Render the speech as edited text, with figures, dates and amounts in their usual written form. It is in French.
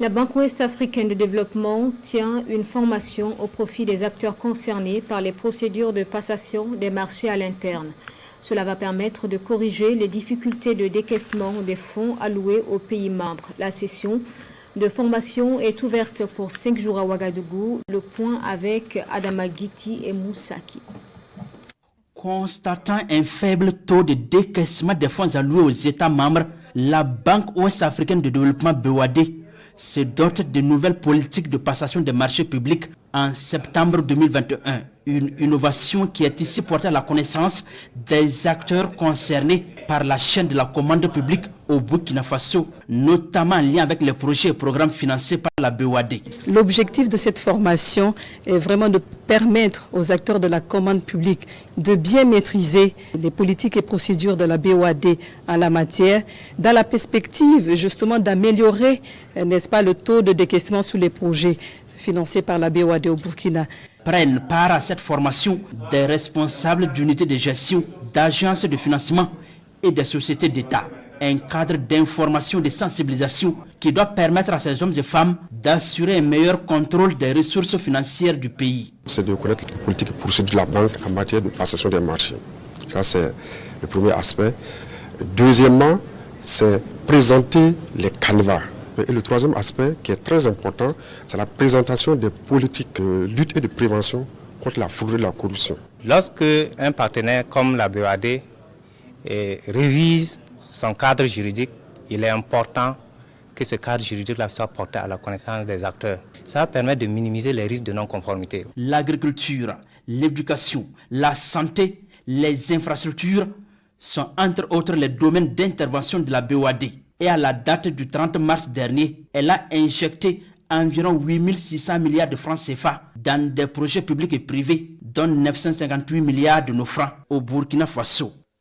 La Banque ouest-africaine de développement tient une formation au profit des acteurs concernés par les procédures de passation des marchés à l'interne. Cela va permettre de corriger les difficultés de décaissement des fonds alloués aux pays membres. La session de formation est ouverte pour 5 jours à Ouagadougou. Le point avec Adama Guiti et Moussaki. Constatant un faible taux de décaissement des fonds alloués aux États membres, la Banque ouest-africaine de développement BOAD se dote de nouvelles politiques de passation des marchés publics en septembre 2021. Une innovation qui est ici portée à la connaissance des acteurs concernés par la chaîne de la commande publique au Burkina Faso, notamment en lien avec les projets et programmes financés par la BOAD. L'objectif de cette formation est vraiment de permettre aux acteurs de la commande publique de bien maîtriser les politiques et procédures de la BOAD en la matière, dans la perspective justement d'améliorer, n'est-ce pas, le taux de décaissement sur les projets financés par la BOAD au Burkina. Prennent part à cette formation des responsables d'unités de gestion, d'agences de financement et des sociétés d'État. Un cadre d'information et de sensibilisation qui doit permettre à ces hommes et femmes d'assurer un meilleur contrôle des ressources financières du pays. C'est de connaître les politiques et procédures de la banque en matière de passation des marchés. Ça, c'est le premier aspect. Deuxièmement, c'est présenter les canevas. Et le troisième aspect qui est très important, c'est la présentation des politiques de lutte et de prévention contre la fraude et la corruption. Lorsque un partenaire comme la BOAD révise son cadre juridique, il est important que ce cadre juridique soit porté à la connaissance des acteurs. Ça va permettre de minimiser les risques de non-conformité. L'agriculture, l'éducation, la santé, les infrastructures sont entre autres les domaines d'intervention de la BOAD. Et à la date du 30 mars dernier, elle a injecté environ 8 600 milliards de francs CFA dans des projets publics et privés, dont 958 milliards de nos francs au Burkina Faso.